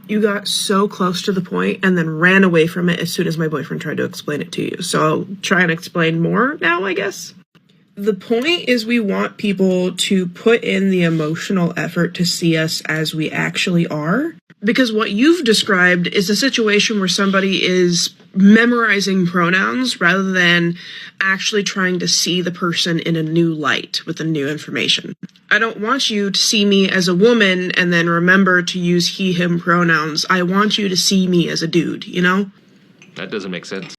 You got so close to the point and then ran away from it as soon as my boyfriend tried to explain it to you. So I'll try and explain more now, I guess. The point is we want people to put in the emotional effort to see us as we actually are. Because what you've described is a situation where somebody is memorizing pronouns rather than actually trying to see the person in a new light with the new information. I don't want you to see me as a woman and then remember to use he, him pronouns. I want you to see me as a dude, you know? That doesn't make sense.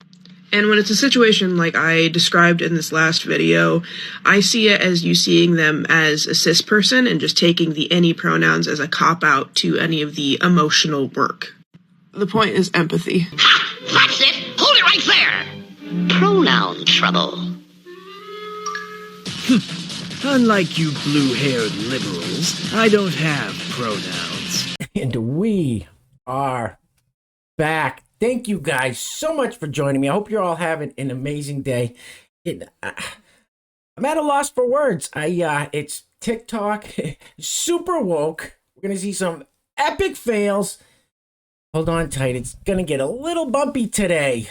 And when it's a situation like I described in this last video, I see it as you seeing them as a cis person and just taking the any pronouns as a cop-out to any of the emotional work. The point is empathy. Ha! That's it! Hold it right there! Pronoun trouble. Unlike you blue-haired liberals, I don't have pronouns. And we are back. Thank you guys so much for joining me. I hope you're all having an amazing day. I'm at a loss for words. It's TikTok, super woke. We're gonna see some epic fails. Hold on tight. It's gonna get a little bumpy today.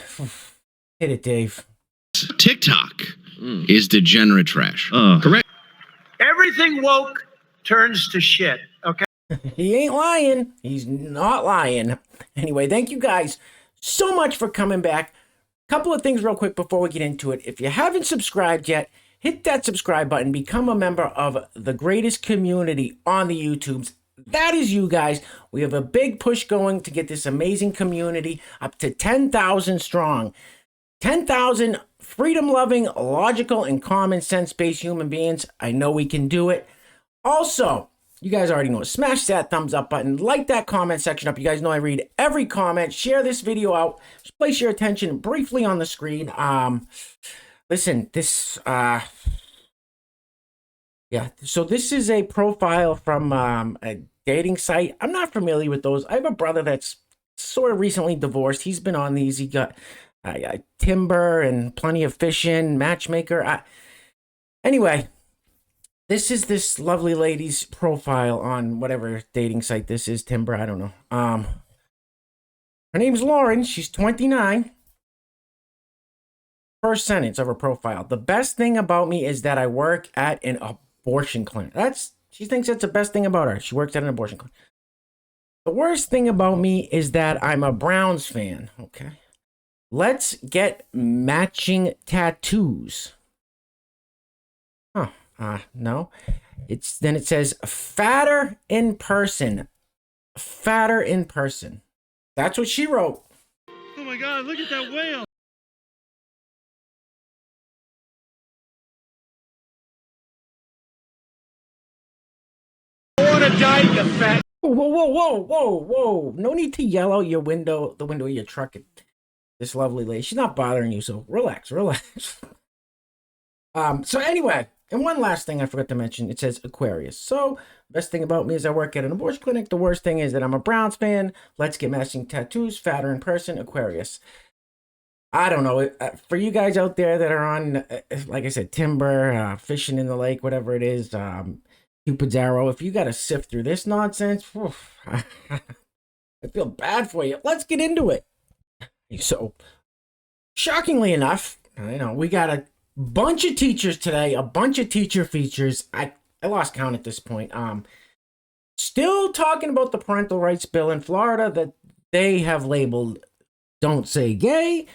Hit it, Dave. TikTok is degenerate trash. Correct. Everything woke turns to shit, okay? He ain't lying. He's not lying. Anyway, thank you guys so much for coming back. Couple of things real quick before we get into it. If you haven't subscribed yet, hit that subscribe button. Become a member of the greatest community on the YouTubes. That is you guys. We have a big push going to get this amazing community up to 10,000 strong. 10,000 freedom-loving, logical, and common sense-based human beings. I know we can do it. Also, you guys already know, smash that thumbs up button, like that comment section up. You guys know I read every comment. Share this video out. Just place your attention briefly on the screen. Listen, this, yeah, so this is a profile from a dating site. I'm not familiar with those. I have a brother that's sort of recently divorced. He's been on these. He got Timber and Plenty of Fishing, Matchmaker. Anyway, this is this lovely lady's profile on whatever dating site this is, Timber, I don't know. Her name's Lauren. She's 29. First sentence of her profile. The best thing about me is that I work at an abortion clinic. She thinks that's the best thing about her. She works at an abortion clinic. The worst thing about me is that I'm a Browns fan. Okay. Let's get matching tattoos. Huh. No. Then it says fatter in person. Fatter in person. That's what she wrote. Oh my God, look at that whale. I want to die, you fat. Whoa. No need to yell out your window, the window of your truck at this lovely lady. She's not bothering you, so relax. So anyway, and one last thing I forgot to mention, it says Aquarius. So, best thing about me is I work at an abortion clinic. The worst thing is that I'm a Browns fan. Let's get matching tattoos, fatter in person, Aquarius. I don't know. For you guys out there that are on, like I said, Timber, Fishing in the Lake, whatever it is, Cupid's Arrow, if you got to sift through this nonsense, I feel bad for you. Let's get into it. So, shockingly enough, I know, we got a bunch of teachers today, a bunch of teacher features. I lost count at this point. Still talking about the parental rights bill in Florida that they have labeled Don't Say Gay.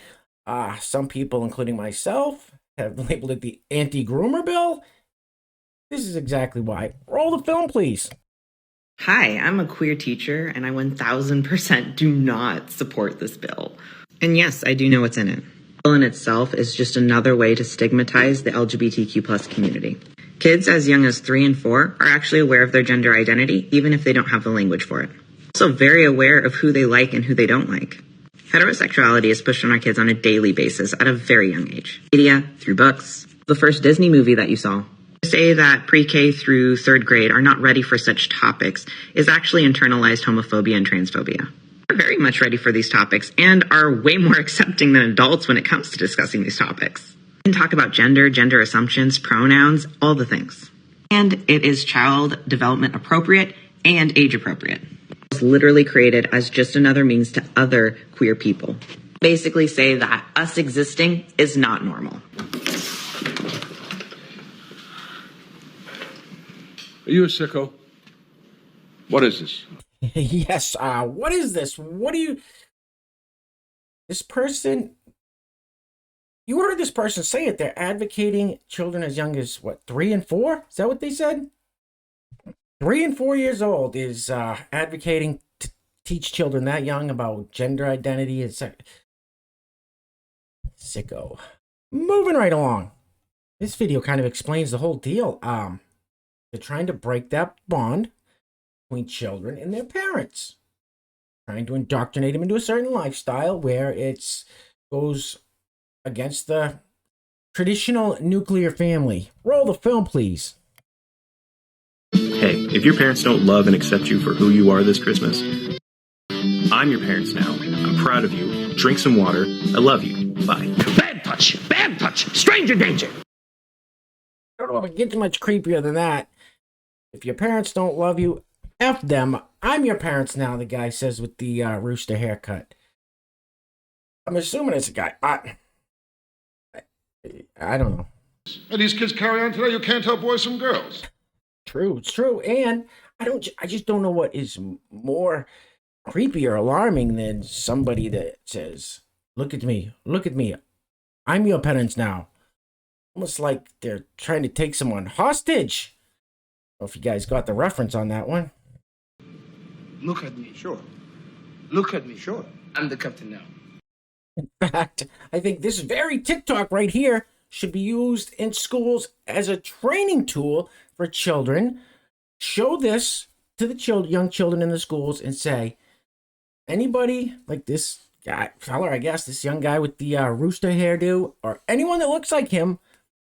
Some people, including myself, have labeled it the anti-groomer bill. This is exactly why. Roll the film, please. Hi, I'm a queer teacher, and I 1000% do not support this bill. And yes, I do know what's in it. The bill in itself is just another way to stigmatize the LGBTQ plus community. Kids as young as 3 and 4 are actually aware of their gender identity, even if they don't have the language for it. Also very aware of who they like and who they don't like. Heterosexuality is pushed on our kids on a daily basis at a very young age. Media, through books, the first Disney movie that you saw. To say that pre-K through 3rd grade are not ready for such topics is actually internalized homophobia and transphobia. We're very much ready for these topics and are way more accepting than adults when it comes to discussing these topics. We can talk about gender assumptions, pronouns, all the things. And it is child development appropriate and age appropriate. was literally created as just another means to other queer people. Basically say that us existing is not normal. Are you a sicko? What is this? Yes, what is this? What do you... This person... You heard this person say it. They're advocating children as young as, what, 3 and 4? Is that what they said? 3 and 4 years old is advocating to teach children that young about gender identity and sicko. Moving right along. This video kind of explains the whole deal. They're trying to break that bond between children and their parents. Trying to indoctrinate them into a certain lifestyle where it goes against the traditional nuclear family. Roll the film, please. Hey, if your parents don't love and accept you for who you are this Christmas, I'm your parents now. I'm proud of you. Drink some water. I love you. Bye. Bad touch! Bad touch! Stranger danger! I don't know if it gets much creepier than that. If your parents don't love you, F them. I'm your parents now, the guy says with the rooster haircut. I'm assuming it's a guy. I don't know. And these kids carry on today. You can't tell boys from girls. True, it's true. And I just don't know what is more creepy or alarming than somebody that says, look at me, I'm your parents now. Almost like they're trying to take someone hostage. I don't know if you guys got the reference on that one. Look at me, sure. Look at me, sure. I'm the captain now. In fact, I think this very TikTok right here should be used in schools as a training tool for children. Show this to the young children in the schools and say, anybody like this fella, I guess, this young guy with the rooster hairdo, or anyone that looks like him,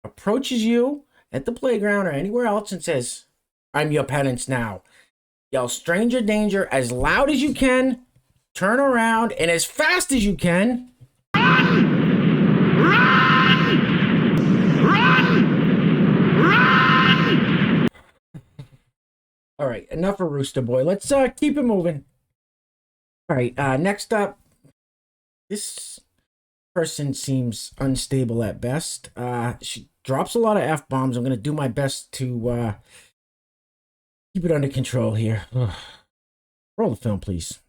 approaches you at the playground or anywhere else and says, I'm your parents now. Yell stranger danger as loud as you can, turn around, and as fast as you can. All right, enough of Rooster Boy. Let's keep it moving. All right, next up, this person seems unstable at best. She drops a lot of F-bombs. I'm going to do my best to keep it under control here. Roll the film, please.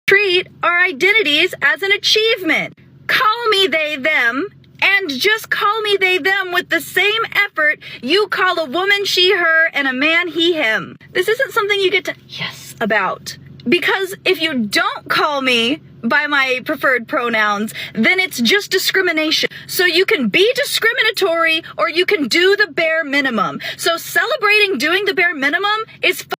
Treat our identities as an achievement. Call me they, them, and just call me they, them with the same effort you call a woman she, her, and a man he, him. This isn't something you get to yes about. Because if you don't call me by my preferred pronouns, then it's just discrimination. So you can be discriminatory or you can do the bare minimum. So celebrating doing the bare minimum is fun.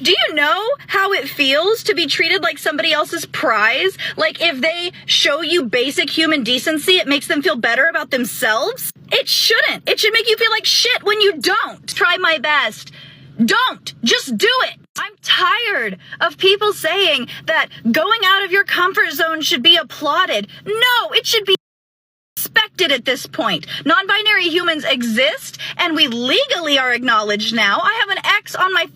Do you know how it feels to be treated like somebody else's prize? Like if they show you basic human decency, it makes them feel better about themselves? It shouldn't. It should make you feel like shit when you don't. Try my best. Don't. Just do it. I'm tired of people saying that going out of your comfort zone should be applauded. No, it should be expected at this point. Non-binary humans exist, and we legally are acknowledged now. I have an X on my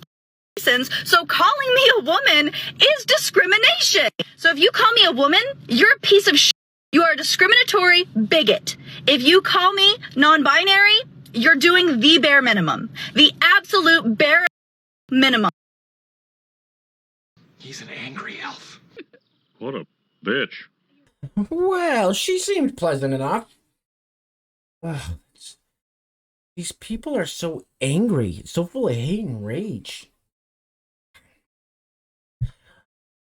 license, so calling me a woman is discrimination. So if you call me a woman, you're a piece of shit. You are a discriminatory bigot. If you call me non-binary, you're doing the bare minimum. The absolute bare minimum. He's an angry elf. What a bitch. Well, she seemed pleasant enough. These people are so angry, so full of hate and rage.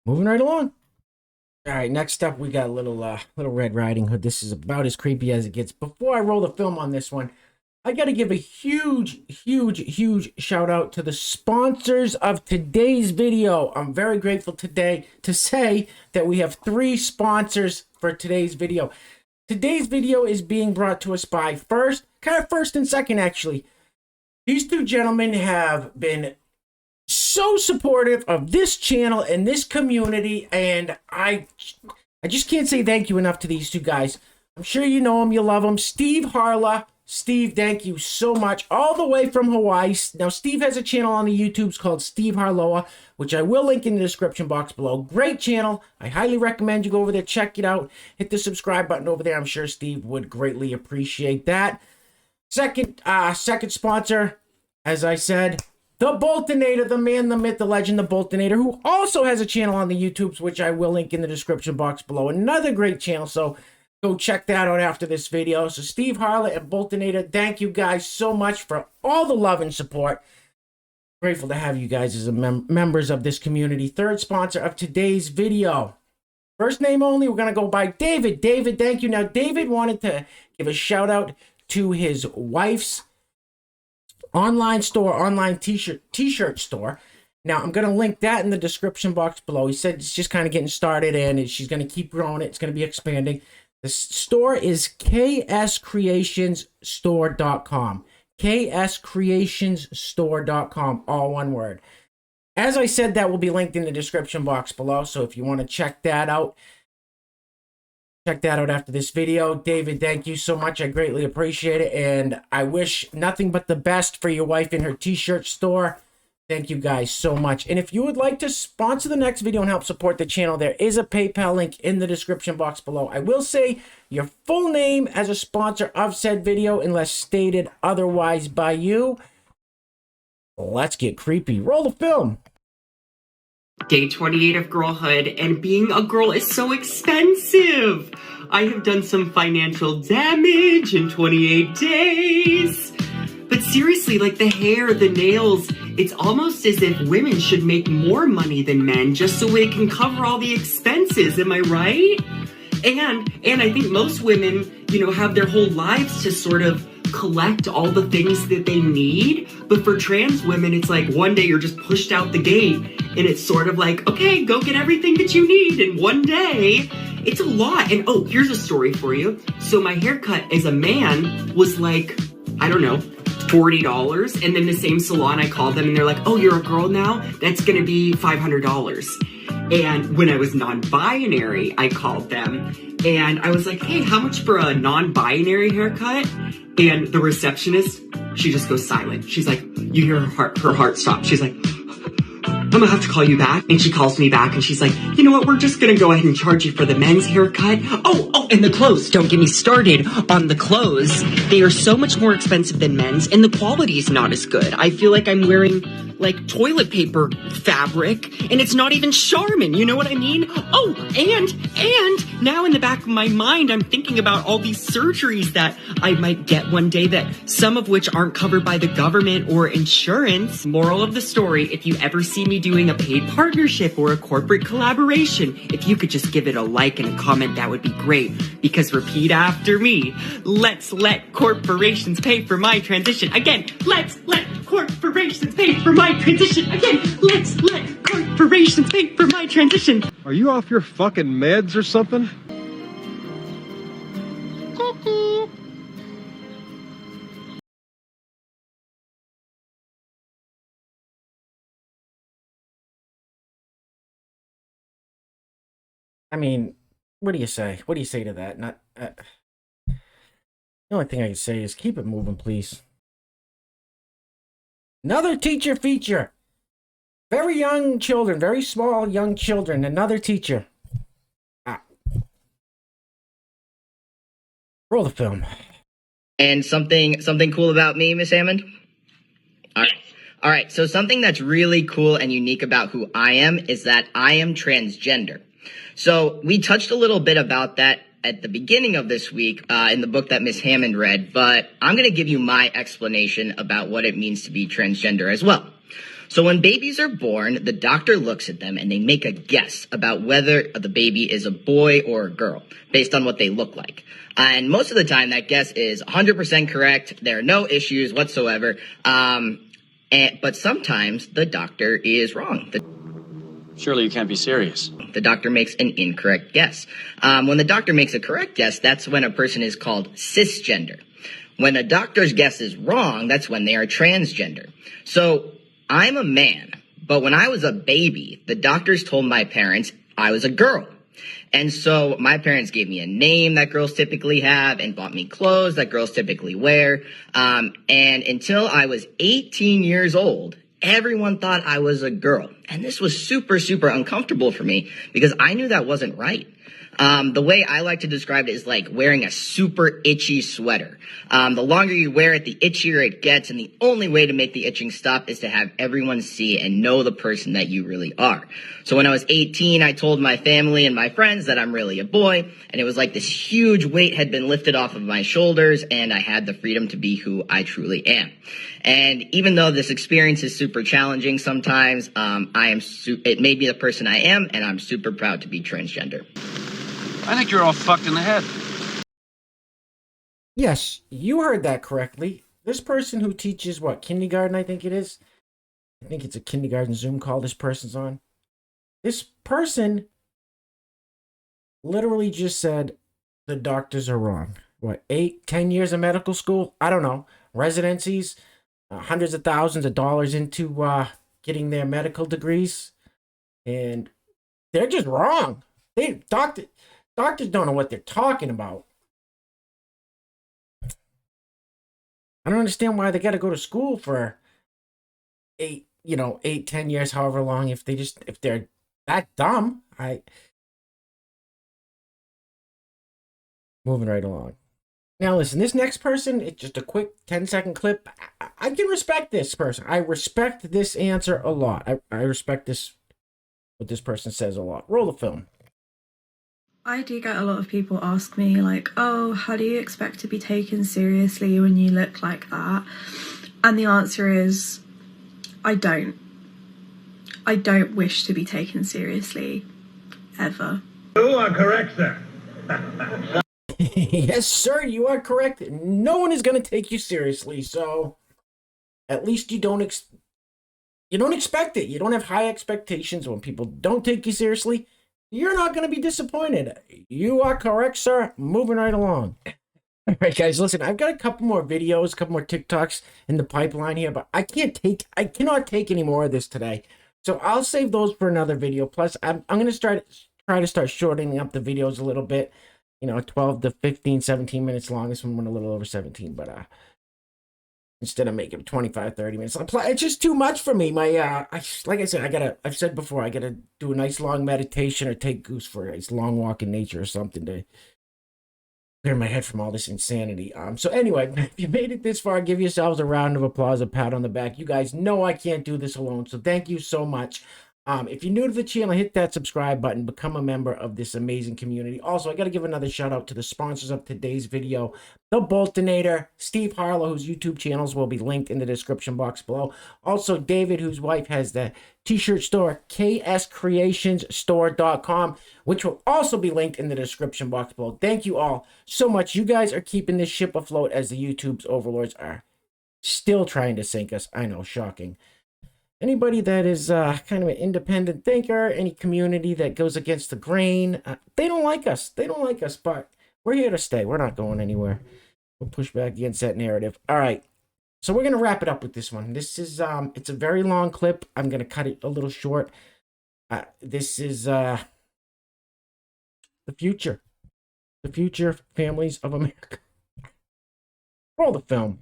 Moving right along. All right, next up, we got little Red Riding Hood. This is about as creepy as it gets. Before I roll the film on this one, I got to give a huge shout out to the sponsors of today's video. I'm very grateful today to say that we have 3 sponsors for today's video. Today's video is being brought to us by first and second, actually. These 2 gentlemen have been so supportive of this channel and this community, and I just can't say thank you enough to these 2 guys. I'm sure you know them, you love them. Steve Harla Steve, thank you so much. All the way from Hawaii. Now, Steve has a channel on the YouTubes called Steve Harloa, which I will link in the description box below. Great channel. I highly recommend you go over there, check it out. Hit the subscribe button over there. I'm sure Steve would greatly appreciate that. Second sponsor, as I said, the Boltonator, the man, the myth, the legend, the Boltonator, who also has a channel on the YouTubes, which I will link in the description box below. Another great channel, so go check that out after this video. So Steve Harlow and Boltonator, thank you guys so much for all the love and support. Grateful to have you guys as members of this community. Third sponsor of today's video. First name only, we're going to go by David. David, thank you. Now, David wanted to give a shout out to his wife's online store, online t-shirt store. Now, I'm going to link that in the description box below. He said it's just kind of getting started and she's going to keep growing it. It's going to be expanding. The store is kscreationsstore.com. kscreationsstore.com, all one word. As I said, that will be linked in the description box below, so if you want to check that out after this video. David, thank you so much. I greatly appreciate it, and I wish nothing but the best for your wife in her t-shirt store. Thank you guys so much. And if you would like to sponsor the next video and help support the channel, there is a PayPal link in the description box below. I will say your full name as a sponsor of said video unless stated otherwise by you. Let's get creepy. Roll the film. Day 28 of girlhood, and being a girl is so expensive. I have done some financial damage in 28 days. But seriously, like the hair, the nails, it's almost as if women should make more money than men just so they can cover all the expenses. Am I right? And I think most women, have their whole lives to sort of collect all the things that they need. But for trans women, it's like one day you're just pushed out the gate and it's sort of like, okay, go get everything that you need in one day. It's a lot. And oh, here's a story for you. So my haircut as a man was like, I don't know, $40. And then the same salon, I called them and they're like, oh, you're a girl now? That's going to be $500. And when I was non-binary, I called them and I was like, hey, how much for a non-binary haircut? And the receptionist, she just goes silent. She's like, you hear her heart stop. She's like, I'm gonna have to call you back. And she calls me back and she's like, you know what? We're just gonna go ahead and charge you for the men's haircut. Oh, and the clothes. Don't get me started on the clothes. They are so much more expensive than men's and the quality is not as good. I feel like I'm wearing like toilet paper fabric and it's not even Charmin. You know what I mean? Oh, and now in the back of my mind, I'm thinking about all these surgeries that I might get one day that some of which aren't covered by the government or insurance. Moral of the story, if you ever see me doing a paid partnership or a corporate collaboration, if you could just give it a like and a comment, that would be great. Because repeat after me, let's let corporations pay for my transition. Again, let's let corporations pay for my transition. Again, let's let corporations pay for my transition. Are you off your fucking meds or something? Cuckoo. I mean, what do you say? What do you say to that? The only thing I can say is keep it moving, please. Another teacher feature. Very young children, very small young children. Another teacher. Roll the film. And something cool about me, Miss Hammond? All right. So something that's really cool and unique about who I am is that I am transgender. So we touched a little bit about that at the beginning of this week in the book that Miss Hammond read, but I'm going to give you my explanation about what it means to be transgender as well. So when babies are born, the doctor looks at them and they make a guess about whether the baby is a boy or a girl based on what they look like. And most of the time that guess is 100% correct. There are no issues whatsoever. But sometimes the doctor is wrong. Surely you can't be serious. The doctor makes an incorrect guess. When the doctor makes a correct guess, that's when a person is called cisgender. When a doctor's guess is wrong, that's when they are transgender. So I'm a man, but when I was a baby, the doctors told my parents I was a girl. And so my parents gave me a name that girls typically have and bought me clothes that girls typically wear. And until I was 18 years old, everyone thought I was a girl. And this was super, super uncomfortable for me because I knew that wasn't right. The way I like to describe it is like wearing a super itchy sweater. The longer you wear it, the itchier it gets, and the only way to make the itching stop is to have everyone see and know the person that you really are. So when I was 18, I told my family and my friends that I'm really a boy, and it was like this huge weight had been lifted off of my shoulders, and I had the freedom to be who I truly am. And even though this experience is super challenging sometimes, it made me the person I am, and I'm super proud to be transgender. I think you're all fucked in the head. Yes, you heard that correctly. This person who teaches, what, kindergarten, I think it is? I think it's a kindergarten Zoom call this person's on. This person literally just said the doctors are wrong. What, 8-10 years of medical school? I don't know. Residencies, hundreds of thousands of dollars into getting their medical degrees. And they're just wrong. Doctors don't know what they're talking about. I don't understand why they got to go to school for 8-10 years, however long, if they're that dumb. Moving right along. Now listen, this next person, it's just a quick 10-second clip. I can respect this person. I respect this answer a lot. I respect what this person says a lot. Roll the film. I do get a lot of people ask me like, oh, how do you expect to be taken seriously when you look like that? And the answer is, I don't. I don't wish to be taken seriously, ever. You are correct, sir. Yes, sir, you are correct. No one is going to take you seriously, so at least you don't expect it. You don't have high expectations. When people don't take you seriously, you're not going to be disappointed. You are correct, sir. Moving right along. All right, guys, listen, I've got a couple more videos, a couple more TikToks in the pipeline here, but I cannot take any more of this today. So I'll save those for another video. Plus, I'm going to try to start shortening up the videos a little bit. 12 to 15, 17 minutes long. This one went a little over 17, but instead of making 25, 30 minutes, it's just too much for me. Like I said, I've said before, I gotta do a nice long meditation or take Goose for a nice long walk in nature or something to clear my head from all this insanity. So anyway, if you made it this far, give yourselves a round of applause, a pat on the back. You guys know I can't do this alone, so thank you so much. If you're new to the channel, hit that subscribe button, become a member of this amazing community. Also, I got to give another shout out to the sponsors of today's video, The Boltonator, Steve Harlow, whose YouTube channels will be linked in the description box below. Also, David, whose wife has the t-shirt store, kscreationsstore.com, which will also be linked in the description box below. Thank you all so much. You guys are keeping this ship afloat as the YouTube's overlords are still trying to sink us. I know, shocking. Anybody that is kind of an independent thinker, any community that goes against the grain, they don't like us. They don't like us, but we're here to stay. We're not going anywhere. We'll push back against that narrative. All right. So we're going to wrap it up with this one. This is, it's a very long clip. I'm going to cut it a little short. This is the future. The future families of America. Roll the film.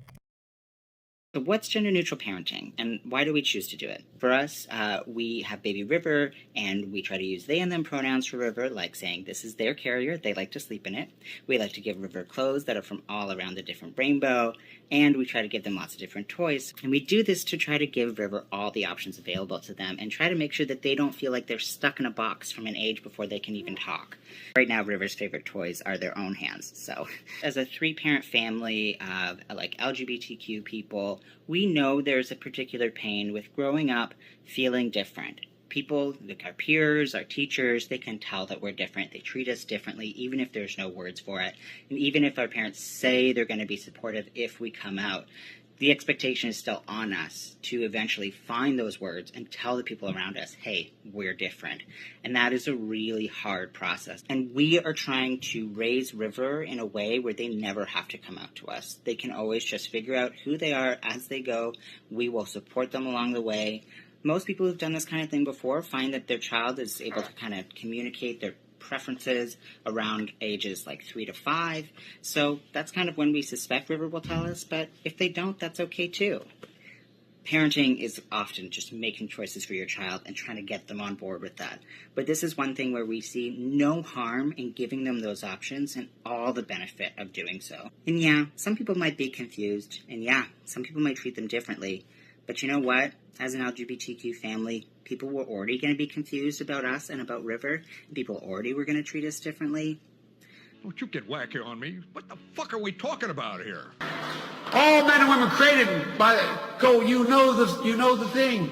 So what's gender-neutral parenting, and why do we choose to do it? For us, we have baby River, and we try to use they and them pronouns for River, like saying this is their carrier, they like to sleep in it. We like to give River clothes that are from all around the different rainbow, and we try to give them lots of different toys. And we do this to try to give River all the options available to them, and try to make sure that they don't feel like they're stuck in a box from an age before they can even talk. Right now, River's favorite toys are their own hands, so. As a 3-parent family of, like, LGBTQ people, we know there's a particular pain with growing up feeling different. People, like our peers, our teachers, they can tell that we're different. They treat us differently, even if there's no words for it. And even if our parents say they're going to be supportive if we come out, the expectation is still on us to eventually find those words and tell the people around us, hey, we're different. And that is a really hard process. And we are trying to raise River in a way where they never have to come out to us. They can always just figure out who they are as they go. We will support them along the way. Most people who've done this kind of thing before find that their child is able to kind of communicate their preferences around ages like 3 to 5. So that's kind of when we suspect River will tell us, but if they don't, that's okay too. Parenting is often just making choices for your child and trying to get them on board with that. But this is one thing where we see no harm in giving them those options and all the benefit of doing so. And yeah, some people might be confused, and yeah, some people might treat them differently. But you know what? As an LGBTQ family, people were already going to be confused about us and about River, and people already were going to treat us differently. Don't you get wacky on me. What the fuck are we talking about here? All men and women created by go. You know the thing.